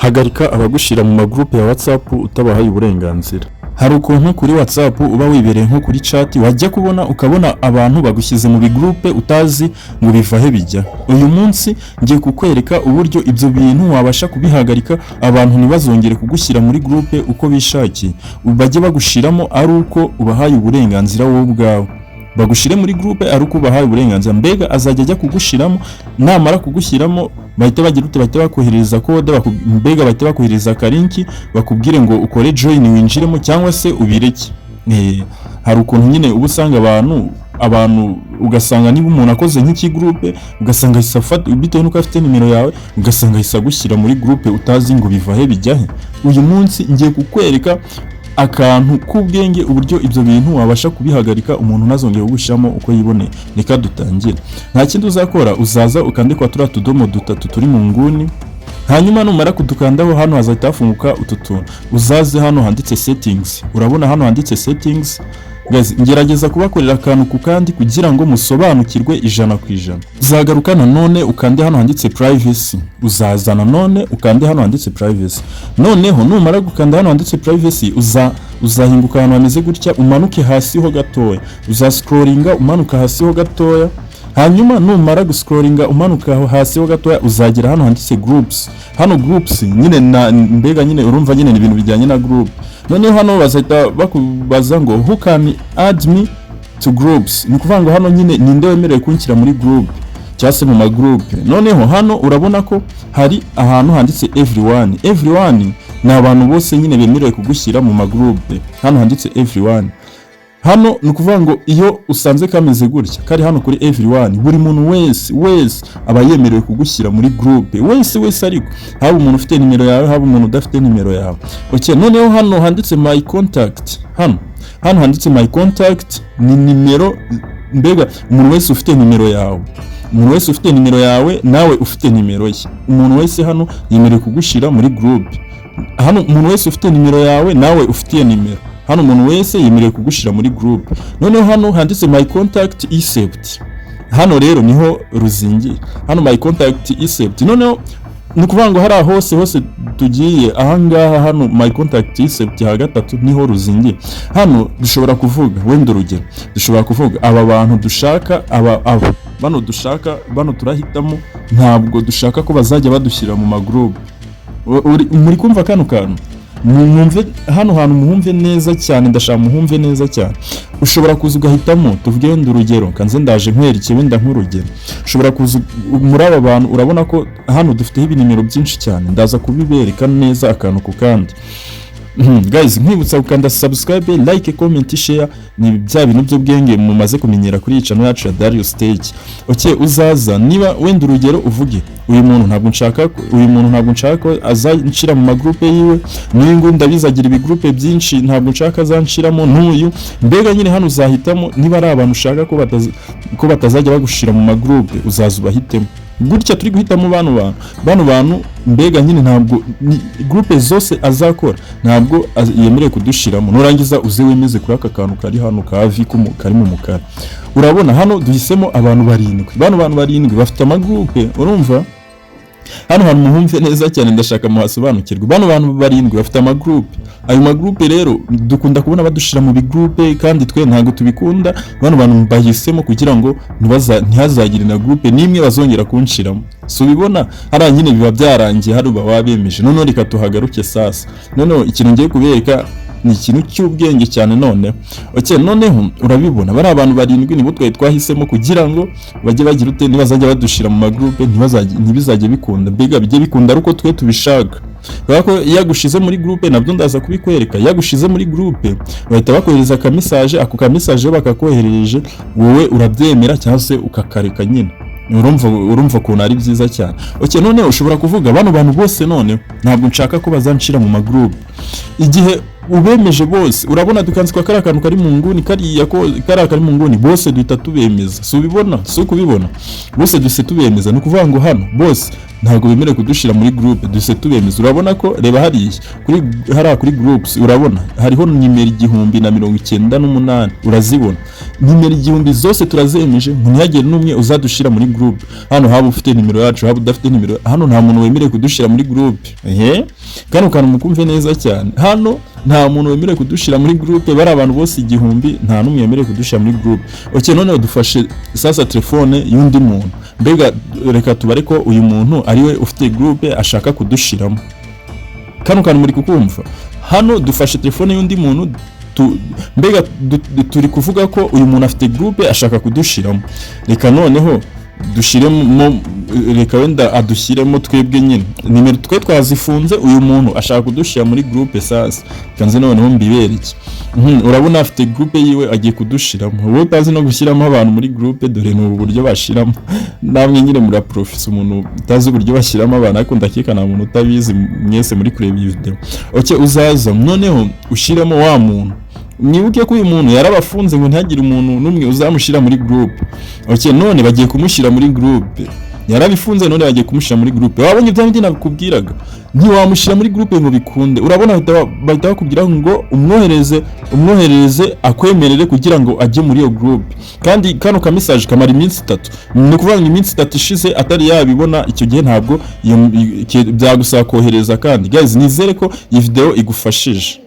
Hagarika abagushyira mu magroupe ya WhatsApp utabahaye uburenganzira. Hari ukuntu kuri WhatsApp uba wibereye nko kuri chat wajya kubona ukabona abantu bagushyize mu bigroupe utazi ngo bivahe bijya. Uyu munsi ngiye kukwereka uburyo ibyo bintu wabasha kubihagarika, abantu ntibazongere kugushyira muri groupe uko bishakiye. Bajye bagushiramo ari uko ubahaye uburenganzira wowe ubwawe. Bagushire muri groupe ari uko ubahaye uburenganzira, mbega azajya ajya kugushiramo, namara kugushyiramo bahita bagira ute, bahita bakohereza code, mbega bahita bakohereza akalinki bakubwire ngo ukore join winjiremo cyangwa se ubireke. Hari ukuntu nyine uba usanga abantu ugasanga niba umuntu akoze nk'iki groupe ugasanga isafata bitewe nuko afite nimero yawe, ugasanga isagushyira muri groupe utazi ngo bivahe bijyahe. Uyu munsi ngiye kukwereka akantu k'ubwenge uburyo ibyo bintu wabasha kubihagarika, umuntu ntazongere kugushyiramo uko yiboneye. Reka dutangire. Nta kindi uzakora, uzaza ukandikwa turiya tudomo dutatu turi mu nguni, hanyuma numara kudukandaho hano hazahita hafunguka utu tuntu. Uzaze hano handitse settings, urabona hano handitse settings. Guys, ngerageza kubakorera akantu ku kandi kugira ngo musobanukirwe 100%. Uzagaruka nanone ukande hano handitse privacy, uzaza nanone ukande hano handitse privacy. Noneho numara gukanda hano handitse privacy uzahinguka hano hameze gutya, umanuke hasi ho gatoya, scrollinga umanuka hasi ho gatoya. Hanyuma numara guscrollinga umanuka hasi ho gatoya uzagera hano handitse groups. Hano groups nyine mbega nyine urumva nyine ni ibintu bijyanye na group. Noneho hano bazahita bakubaza ngo who can add me to groups. Ni kuvuga ngo hano nyine ninde wemerewe kunshyira muri group cyangwa se mu ma group. Noneho hano urabona ko hari ahantu handitse everyone. Everyone ni abantu bose nyine bemerewe kugushyira mu ma group. Hano handitse everyone. Hano ni ukuvuga ngo iyo usanze kameze gutya kari hano kuri everyone, buri muntu wese aba yemerewe kugushyira muri groupe, wese ariko haba umuntu ufite nimero yawe, haba umuntu udafite nimero yawe. Okay, noneho hano handitse my contact. Hano handitse my contact ni nimero, mbega umuntu wese ufite nimero yawe, umuntu wese ufite nimero yawe nawe ufite nimero ye, umuntu wese hano yemerewe kugushyira muri groupe. Hano umuntu wese ufite nimero yawe nawe ufite nimero, hano umuntu wese yemerewe kugushyira muri group. Noneho hano handitse my contact accept. Hano rero niho ruzingiye. Hano my contact accept. Noneho ni kuvuga ngo hari hose tugiye ahangaha, hano my contact accept ha gatatu niho ruzingiye. Hano dushobora kuvuga wenda urugero, dushobora kuvuga aba bantu dushaka, bano turahitamo, ntabwo dushaka ko bazajya badushyira mu ma group. Muri kumva kano kantu mwumve hano hantu muhumve neza cyane, ndashaka muhumve neza cyane. Ushobora kuza ugahitamo, tuvuge wenda urugero, kanze ndaje nkwereke wenda nk'urugero. Ushobora kuza muri aba bantu, urabona ko hano dufiteho ibinimero byinshi cyane, ndaza kubibereka neza akantu ku kandi. Guys, nkwibutsa gukanda subscribe, like, comment, share, ni bya bintu by'ubwenge mumaze kumenyera kuri channel yacu ya Darius Stage. Okay, uzaza niba wenda urugero uvuge uyu muntu ntabwo nshaka azanshira mu magroupe yiwe, n'ingo ndabizagira ibigroupe byinshi ntabwo nshaka azanshiramo n'uyu. Mbega nyine hano uzahitamo niba ari abantu ushaka ko batazajya bagushira mu magroupe, uzaza ubahitemo. Gutya turi guhitamo bano bantu, mbega nyine ntabwo groupe zose azakora ntabwo yemerewe kudushiramo. Nurangiza uze wemeze kuri aka kantu kari hano ka V kari mu mukara. Urabona hano duhisemo abantu 7. Bano bantu 7 bafite amagroupe, urumva? Hano hantu muhumve neza cyane, ndashaka muhasobanukirwe. Bano bantu 7 bafite amagroupe. Ayo magroupe rero dukunda kubona badushira mu bigroupe, kandi twe ntago tubikunda. Bano bantu bahisemo kugira ngo ntihazagire na groupe nimwe bazongera kunshiramo. So ubibona hari nyine biba byarangiye, hari babemeje. None reka tuhagaruke sasa. None ikintu ngiye kubereka ni ikintu cy'ubwenge cyane none. Okay, noneho urabibona bari abantu 7 nibo twahisemo kugira ngo bajye bagira ute, nibazajya badushira mu magroupe ntibizajye bikunda, mbega bijye bikunda ariko twe tubishaka. Bako yagushize muri groupe nabyo ndaza kubikwereka. Yagushize muri groupe bahita bakohereza aka message, ako ka message bakakoherereje wowe urabyemera cyangwa se ukakareka nyine. Urumva ko ari byiza cyane. Okay, none ushobora kuvuga bano bantu bose none ntabwo nshaka ko bazanshira mu magroupe. Igihe ubemeje bose urabona dukanzwe kari akantu kari mu nguni kariya ko kari mu nguni bose duhita tubemeza si ubibona si ukubibona bose duse tubemeza ni ukuvuga ngo hano bose ntabwo bemerewe kudushira muri groupe duse tubemeza urabona ko reba hariya kuri groups urabona hariho nimero 1098 urazibona nimero 1000 zose turazemeje ntiyagere n'umwe uzadushira muri groupe hano haba ufite nimero yacu haba udafite nimero hano nta muntu wemerewe kudushira muri groupe kano kantu mukumve neza cyane hano nta muntu wemerewe kudushira muri groupe bari abantu bose 1000 nta numwe wemerewe kudushira muri groupe none dufashe sasa telefone y'undi muntu mbega reka tubare ko uyu muntu ariwe ufite groupe ashaka kudushiramo kano kantu muri kukumva hano dufashe telefone y'undi muntu mbega turi kuvuga ko uyu muntu afite groupe ashaka kudushiramo reka noneho dushiremo reka wenda adushyiremo twebwe nyine nimero twe twazifunze uyu muntu ashaka kudushira muri groupe sasa kanze noneho mbibereke urabona afite groupe yiwe agiye kudushiramo wowe utazi no gushyiramo abantu muri groupe dore n'ubu buryo bashiramo namwe nyine muri professor umuntu utazi uburyo bashyiramo abantu ariko ndakeka nta muntu utabizi mwese muri kureba iyi video uzaza noneho ushiramo wa muntu nibuke ko uyu muntu yarabafunze ngo ntagire umuntu numwe uzamushira muri groupe none bagiye kumushyira muri groupe yarabifunze none bagiye kumushyira muri groupe wabonye byandi nakubwiraga ntiwamushyira muri groupe ngo bikunde urabona bahita bakubwira ngo umwohereze akwemerere kugira ngo ajye muri iyo groupe kandi kano ka message kamara iminsi 3 ni kuvuga ngo iminsi 3 ishize atari yabibona icyo gihe ntabwo byagusaba kohereza kandi guys nizere ko iyi video igufashije